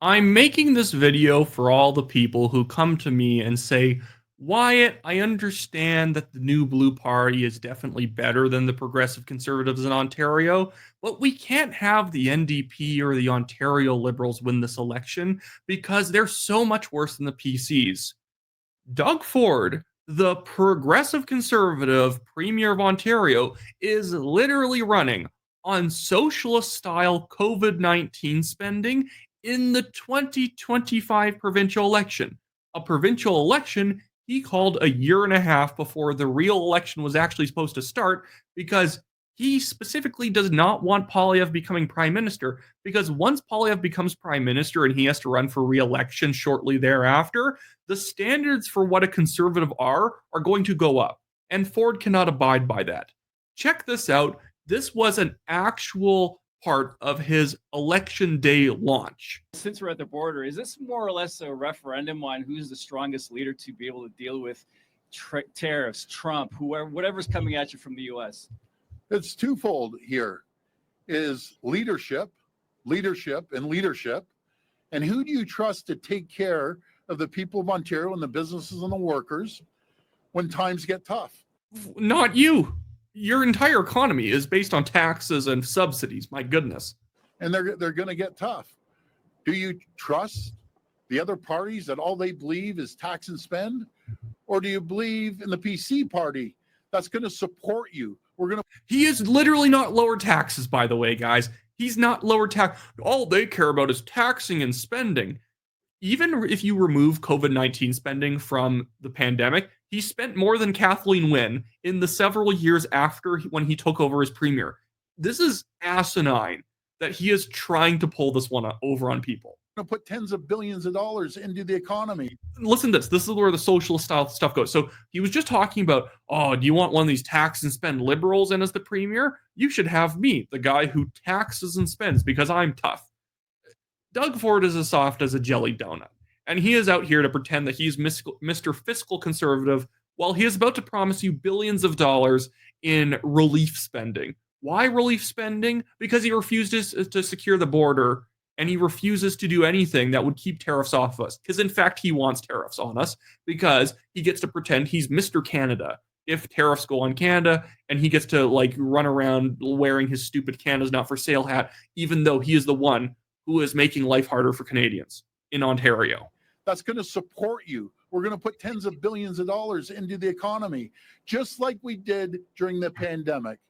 I'm making this video for all the people who come to me and say, Wyatt, I understand that the New Blue Party is definitely better than the Progressive Conservatives in Ontario, but we can't have the NDP or the Ontario Liberals win this election because they're so much worse than the PCs. Doug Ford, the progressive conservative premier of Ontario, is literally running on socialist style COVID 19 spending in the 2025 provincial election. A provincial election he called a year and a half before the real election was actually supposed to start because he specifically does not want Polyev becoming prime minister. Because once Polyev becomes prime minister and he has to run for re-election shortly thereafter, the standards for what a conservative are going to go up, and Ford cannot abide by that. Check this out. This was an actual part of his election day launch. Since we're at the border, is this more or less a referendum on who's the strongest leader to be able to deal with tariffs, Trump, whoever, whatever's coming at you from the U.S.? It's twofold here: is leadership, and leadership. And who do you trust to take care of the people of Ontario and the businesses and the workers when times get tough? Not you. Your entire economy is based on taxes and subsidies. My goodness. And they're going to get tough. Do you trust the other parties that all they believe is tax and spend? Or do you believe in the PC party that's going to support you? He is literally not lower taxes, by the way, guys. He's not lower tax. All they care about is taxing and spending. Even if you remove COVID-19 spending from the pandemic, he spent more than Kathleen Wynne in the several years after when he took over as premier. This is asinine that he is trying to pull this one over on people. To put tens of billions of dollars into the economy. Listen to this. This is where the socialist style stuff goes. So he was just talking about, oh, do you want one of these tax and spend liberals in as the premier? You should have me, the guy who taxes and spends, because I'm tough. Doug Ford is as soft as a jelly donut, and he is out here to pretend that he's Mr. Fiscal Conservative while he is about to promise you billions of dollars in relief spending. Why relief spending? Because he refuses to secure the border, and he refuses to do anything that would keep tariffs off us. Because in fact, he wants tariffs on us because he gets to pretend he's Mr. Canada if tariffs go on Canada, and he gets to run around wearing his stupid Canada's not for sale hat, even though he is the one who is making life harder for Canadians in Ontario. That's going to support you. We're going to put tens of billions of dollars into the economy, just like we did during the pandemic.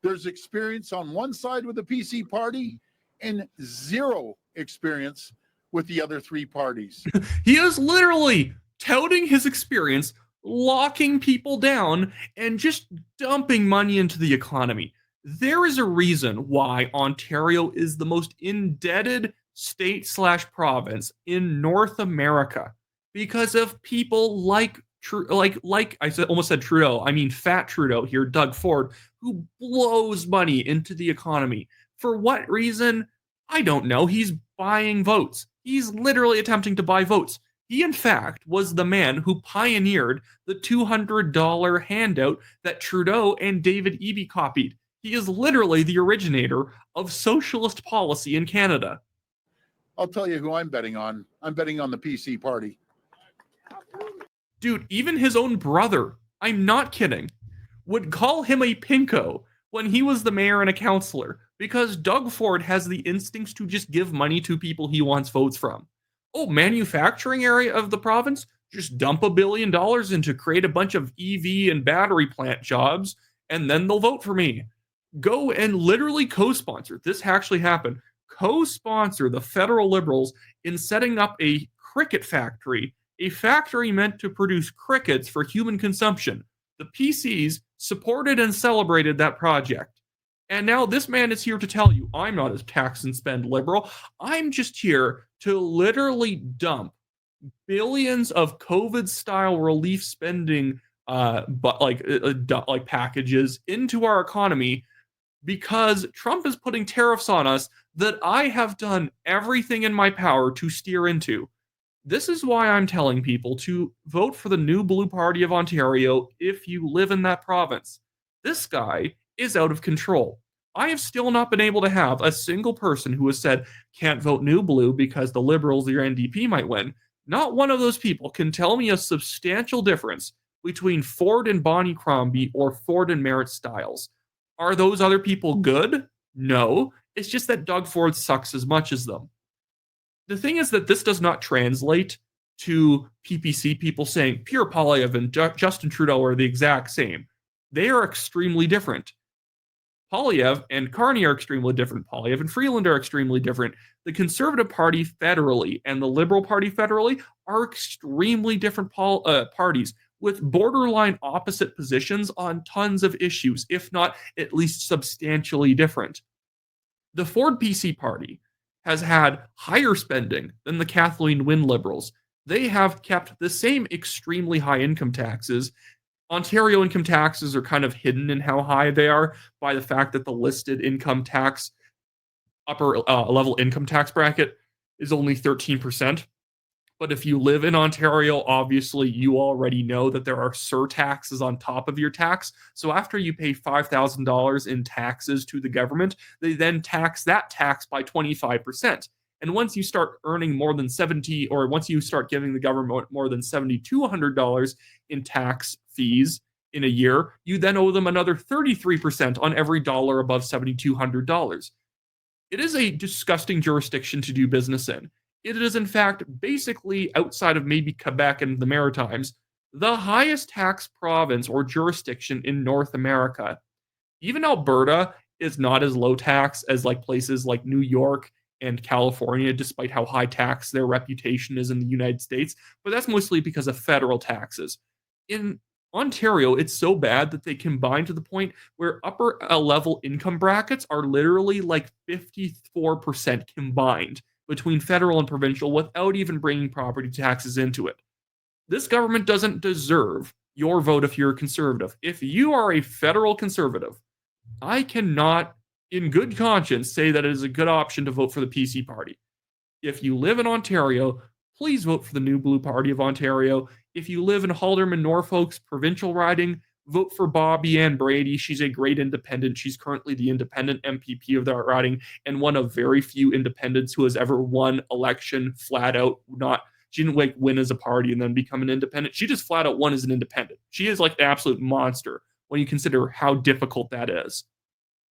There's experience on one side with the PC party and zero experience with the other three parties. He is literally touting his experience, locking people down, and just dumping money into the economy. There is a reason why Ontario is the most indebted state/province in North America, because of people like I almost said Trudeau. I mean Fat Trudeau here, Doug Ford, who blows money into the economy. For what reason? I don't know. He's buying votes. He's literally attempting to buy votes. He, in fact, was the man who pioneered the $200 handout that Trudeau and David Eby copied. He is literally the originator of socialist policy in Canada. I'll tell you who I'm betting on. I'm betting on the PC party. Dude, even his own brother, I'm not kidding, would call him a pinko when he was the mayor and a councillor, because Doug Ford has the instincts to just give money to people he wants votes from. Oh, manufacturing area of the province? Just dump $1 billion in to create a bunch of EV and battery plant jobs, and then they'll vote for me. Go and literally co-sponsor. This actually happened. Co-sponsor the federal Liberals in setting up a cricket factory, a factory meant to produce crickets for human consumption. The PCs supported and celebrated that project. And now this man is here to tell you, I'm not a tax and spend liberal. I'm just here to literally dump billions of COVID-style relief spending packages into our economy because Trump is putting tariffs on us that I have done everything in my power to steer into. This is why I'm telling people to vote for the New Blue Party of Ontario if you live in that province. This guy is out of control. I have still not been able to have a single person who has said, can't vote New Blue because the Liberals or your NDP might win. Not one of those people can tell me a substantial difference between Ford and Bonnie Crombie or Ford and Merritt Stiles. Are those other people good? No. It's just that Doug Ford sucks as much as them. The thing is that this does not translate to PPC people saying Pierre Poilievre and Justin Trudeau are the exact same. They are extremely different. Poilievre and Carney are extremely different. Poilievre and Freeland are extremely different. The Conservative Party federally and the Liberal Party federally are extremely different parties with borderline opposite positions on tons of issues, if not at least substantially different. The Ford PC party has had higher spending than the Kathleen Wynne Liberals. They have kept the same extremely high income taxes. Ontario income taxes are kind of hidden in how high they are by the fact that the listed income tax, upper level income tax bracket, is only 13%. But if you live in Ontario, obviously you already know that there are surtaxes on top of your tax. So after you pay $5,000 in taxes to the government, they then tax that tax by 25%. And once you start earning more than once you start giving the government more than $7,200 in tax fees in a year, you then owe them another 33% on every dollar above $7,200. It is a disgusting jurisdiction to do business in. It is, in fact, basically outside of maybe Quebec and the Maritimes, the highest tax province or jurisdiction in North America. Even Alberta is not as low tax as like places like New York and California, despite how high tax their reputation is in the United States, but that's mostly because of federal taxes. In Ontario, it's so bad that they combine to the point where upper level income brackets are literally like 54% combined between federal and provincial without even bringing property taxes into it. This government doesn't deserve your vote if you're a conservative. If you are a federal conservative, I cannot, in good conscience, say that it is a good option to vote for the PC party. If you live in Ontario, please vote for the New Blue Party of Ontario. If you live in Halderman, Norfolk's provincial riding, vote for Bobby Ann Brady. She's a great independent. She's currently the independent MPP of that riding and one of very few independents who has ever won election flat out. She didn't like win as a party and then become an independent. She just flat out won as an independent. She is like an absolute monster when you consider how difficult that is.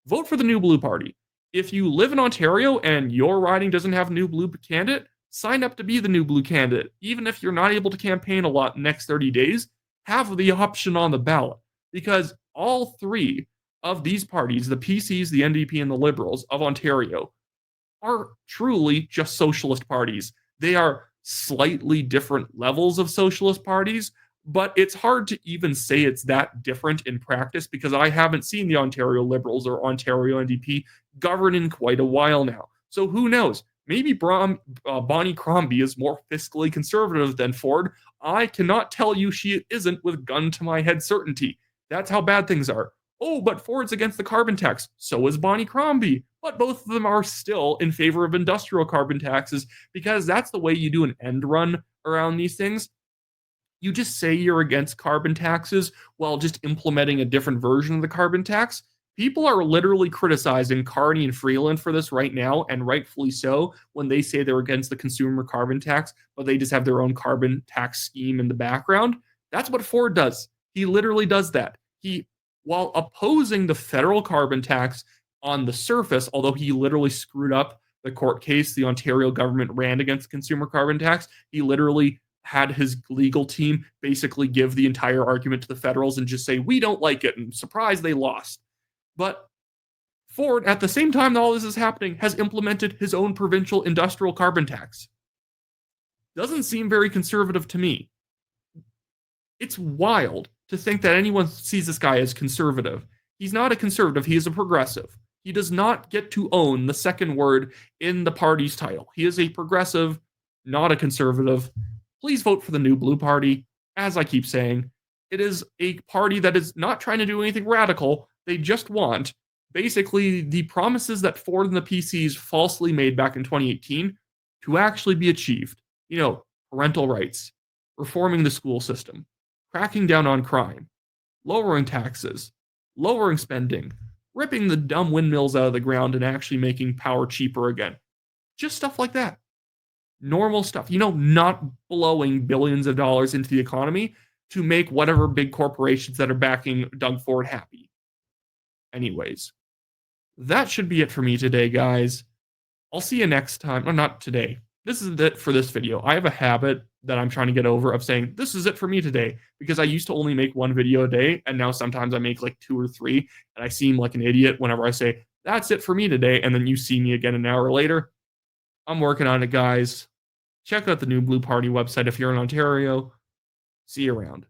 Vote for the New Blue Party. If you live in Ontario and your riding doesn't have a New Blue candidate, sign up to be the New Blue candidate. Even if you're not able to campaign a lot in the next 30 days, have the option on the ballot. Because all three of these parties, the PCs, the NDP, and the Liberals of Ontario, are truly just socialist parties. They are slightly different levels of socialist parties, but it's hard to even say it's that different in practice because I haven't seen the Ontario Liberals or Ontario NDP govern in quite a while now. So who knows? Maybe Bonnie Crombie is more fiscally conservative than Ford. I cannot tell you she isn't with gun to my head certainty. That's how bad things are. Oh, but Ford's against the carbon tax. So is Bonnie Crombie. But both of them are still in favor of industrial carbon taxes because that's the way you do an end run around these things. You just say you're against carbon taxes while just implementing a different version of the carbon tax. People are literally criticizing Carney and Freeland for this right now, and rightfully so, when they say they're against the consumer carbon tax, but they just have their own carbon tax scheme in the background. That's what Ford does. He literally does that. While opposing the federal carbon tax on the surface, although he literally screwed up the court case the Ontario government ran against the consumer carbon tax, he literally had his legal team basically give the entire argument to the federals and just say, we don't like it, and surprise, they lost. But Ford, at the same time that all this is happening, has implemented his own provincial industrial carbon tax. Doesn't seem very conservative to me. It's wild to think that anyone sees this guy as conservative. He's not a conservative, he is a progressive. He does not get to own the second word in the party's title. He is a progressive, not a conservative. Please vote for the New Blue Party. As I keep saying, it is a party that is not trying to do anything radical. They just want, basically, the promises that Ford and the PCs falsely made back in 2018 to actually be achieved. You know, parental rights, reforming the school system, cracking down on crime, lowering taxes, lowering spending, ripping the dumb windmills out of the ground and actually making power cheaper again. Just stuff like that. Normal stuff. Not blowing billions of dollars into the economy to make whatever big corporations that are backing Doug Ford happy. Anyways, that should be it for me today, guys. I'll see you next time. Or not today. This is it for this video. I have a habit that I'm trying to get over of saying, this is it for me today, because I used to only make one video a day, and now sometimes I make like 2 or 3, and I seem like an idiot whenever I say, that's it for me today, and then you see me again an hour later. I'm working on it, guys. Check out the New Blue Party website if you're in Ontario. See you around.